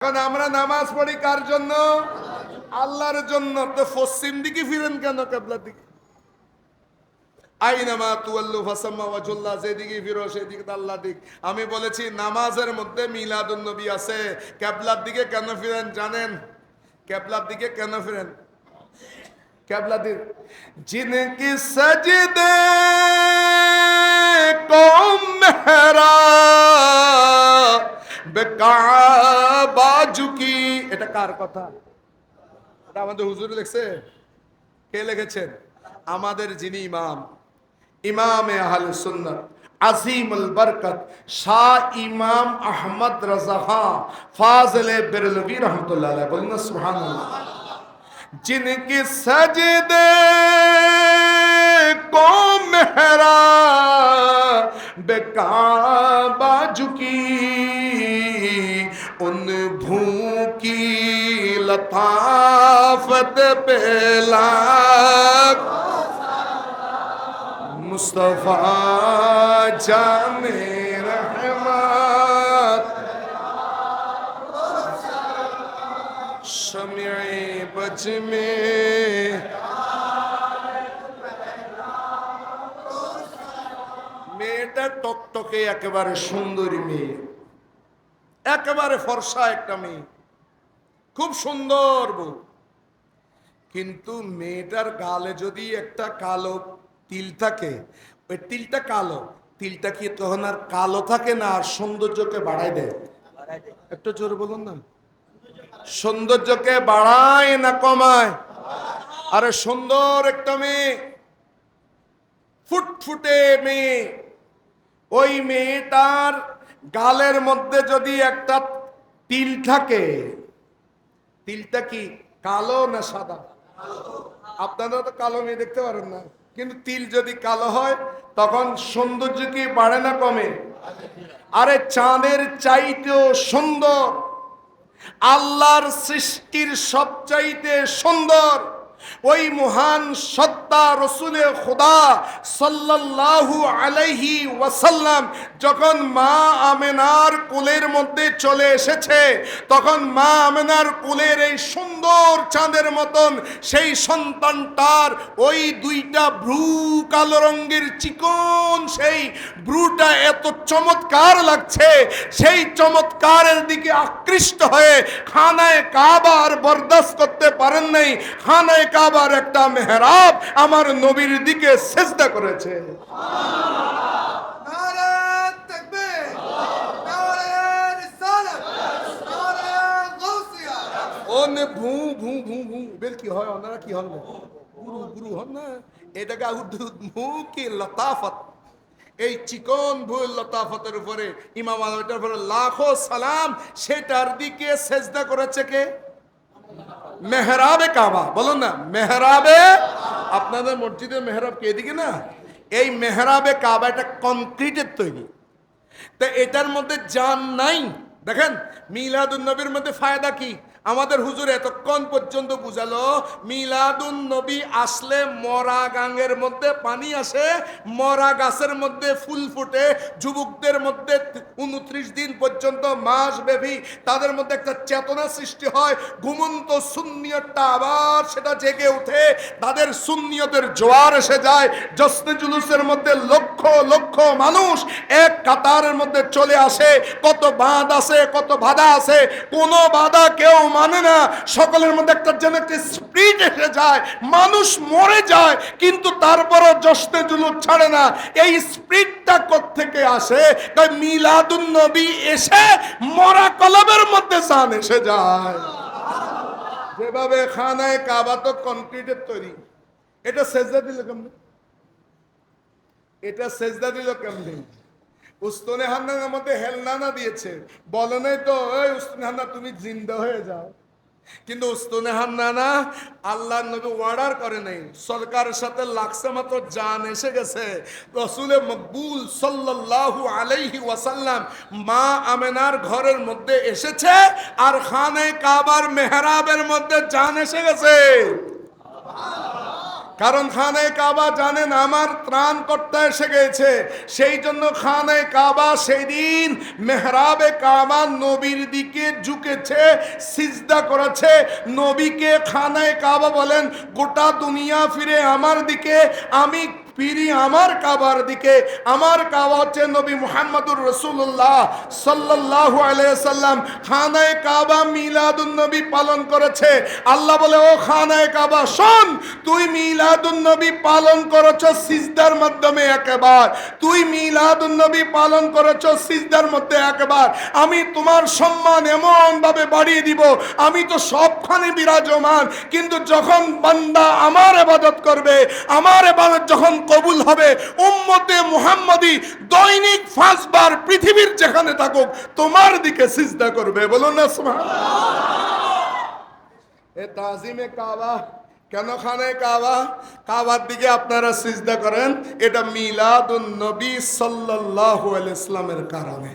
এখন আমরা নামাজ পড়ি কার জন্য? আল্লাহর জন্য। তো পশ্চিম দিকে ফিরেন কেন কিবলার দিকে? আইনামা তুওয়াল্লু ফাসাম্মা ওয়াজহুল্লাহ, যেদিকে ফিরো সেদিকে তো আল্লাহ দিক। আমি বলেছি নামাজের মধ্যে মিলাদুন নবী আছে। কিবলার দিকে কেন ফিরেন জানেন? কিবলার দিকে কেন ফিরেন? কিবলা দিক জিনকি সজদে কো মেহরা বেকাবা ঝুঁকি। এটা কার কথা? এটা আমাদের হুজুর লিখছে। কে লিখেছেন? আমাদের যিনি ইমাম, ইমামে আহলে সুন্নাত আজিমুল বরকত শাহ ইমাম আহমদ রাজা খান ফাজিলে বেরলভী রহমতুল্লাহ আলাইহি, বলুন সুবহানাল্লাহ। जिनकी सजदे को मेहरा बेकाबा झुकी, उन भूखी लताफत पे लाख मुस्तफा जाने रहमत शम्ए बज में। মেয়েটা টকটকে একেবারে সুন্দরী মেয়ে, একেবারে ফর্সা একটা মেয়ে, খুব সুন্দর বউ। কিন্তু মেয়েটার গালে যদি একটা কালো তিল থাকে, ওই তিলটা কালো, তিলটা কি তখন আর কালো থাকে না, আর সৌন্দর্যকে বাড়ায় দেয়? একটু জোরে বলুন না। সৌন্দর্যকে বাড়ায় না কমায়? আরে সুন্দর একটা মেয়ে, ফুটফুটে মেয়ে, ওই মেয়েটার গালের মধ্যে যদি একটা তিল থাকে, তিলটা কি কালো না সাদা? আপনারা তো কালো মেয়ে দেখতে পারেন না, কিন্তু তিল যদি কালো হয় তখন সৌন্দর্য কি বাড়ে না কমে? আরে চাঁদের চাইতেও সুন্দর, আল্লাহর সৃষ্টির সবচাইতে সুন্দর ওই মহান সত্তা রসুলে খুদা সাল্লাল্লাহু আলাইহি ওয়াসাল্লাম যখন মা আমেনার কোলের মধ্যে চলে এসেছে, তখন মা আমেনার কোলের এই সুন্দর চাঁদের মতন সেই সন্তানটার ওই দুইটা ভ্রু কালো রঙের চিকন, সেই ভ্রুটা এত চমৎকার লাগছে, সেই চমৎকারের দিকে আকৃষ্ট হয়ে খানায়ে কাবা আর বরদাস্ত করতে পারেন নাই। খানায়ে কাবার একটা মেহরাব আমার নবীর দিকে সিজদা করেছে। নারে তাকবীর, নারে রিসালাত, নারে গাউসিয়া। ওনে ভু ভু ভু ভু বেল কি হয়? ওনারা কি হন? গুরু গুরু হন না। এটাকে ভু কি লতাফত, এই চিকন ভুল লতাফতের উপরে ইমাম আজমের উপরে লাখো সালাম, সেটার দিকে সিজদা করেছে কে? মেহরাবে কাবা। বলুন না মেহরাবে। আপনাদের মসজিদের মেহরাব কে এদিকে না? এই মেহরাবে কাবা এটা কনক্রিটের তৈরি, তা এটার মধ্যে জান নাই। দেখেন মিলাদুন নবীর মধ্যে ফায়দা কি? আমাদের হুজুর এতক্ষণ পর্যন্ত বুঝালো মিলাদুন নবী আসলে মরা গাঙের মধ্যে পানি আসে, মরা গাছের মধ্যে ফুল ফুটে, যুবকদের মধ্যে 29 দিন পর্যন্ত মাস ব্যাপী তাদের মধ্যে একটা চেতনা সৃষ্টি হয়, ঘুমন্ত সুন্নিয়তটা আবার সেটা জেগে ওঠে, তাদের সুন্নিয়তের জোয়ার এসে যায়। জশ্নে জুলুসের মধ্যে লক্ষ লক্ষ মানুষ এক কাতারের মধ্যে চলে আসে। কত বাঁধ আছে, কত বাধা আছে, কোনো বাধা কেউ মানে না। সকলের মধ্যে একটা যেন একটা স্পিরিট এসে যায়, মানুষ মরে যায় কিন্তু তারপরও জশ্নে জুলুস ছাড়ে না। এই স্পিরিটটা কোত্থেকে আসে? তাই মিলাদুন নবী এসে মরা কলবের মধ্যে জান এসে যায়। যেভাবে খানায়ে কাবা তো কনক্রিটের তৈরি, এটা সেজদা দিল কেমনে? এটা সেজদা দিল কেমনে? উস্তনে হান্নার মধ্যে হেলনানা দিয়েছে, বলে নাই তো এই উস্তনে হান্না তুমি জিন্দা হয়ে যাও। কিন্তু উস্তনে হান্নানা আল্লাহর নবী অর্ডার করে নাই, সরকারের সাথে লাগছে মাত্র জান এসে গেছে। রসুলে মকবুল সাল্লাল্লাহু আলাইহি ওয়াসাল্লাম মা আমেনার ঘরের মধ্যে এসেছে, আর খানায়ে কাবার মেহরাবের মধ্যে জান এসে গেছে। কারণ খানায় কাবা জানেন আমার ত্রাণকর্তা এসে গেছে, সেই জন্য খানায় কাবা সেই দিন মেহরাবে কাবা নবীর দিকে ঝুঁকেছে, সিজদা করেছে। নবীকে খানায় কাবা বলেন, গোটা দুনিয়া ফিরে আমার দিকে, আমি ফিরি আমার কাবার দিকে। আমার কাবা হচ্ছে নবী মুহাম্মদুর রাসূলুল্লাহ সাল্লাল্লাহু আলাইহি সাল্লাম। খানায়ে কাবা মিলাদুন নবী পালন করেছে। আল্লাহ বলে, ও খানায়ে কাবা শোন, তুই মিলাদুন নবী পালন করেছ সিজদার মাধ্যমে একবার, তুই মিলাদুন নবী পালন করেছ সিজদার মধ্যে একবার। আমি তোমার সম্মান এমন ভাবে বাড়িয়ে দিব, আমি তো সবখানে বিরাজমান, কিন্তু যখন বান্দা আমার ইবাদত করবে, আমার ইবাদত যখন কবুল হবে, উম্মতে মুহাম্মাদি দৈনিক 5 বার পৃথিবীর যেখানে থাকুক তোমার দিকে সিজদা করবে। বলুন না সুবহানাল্লাহ। এ তাজিমে কাবা কেন? খানায়ে কাবা, কাবার দিকে আপনারা সিজদা করেন, এটা মিলাদুন নবী সাল্লাল্লাহু আলাইহি ওয়াসাল্লামের কারণে।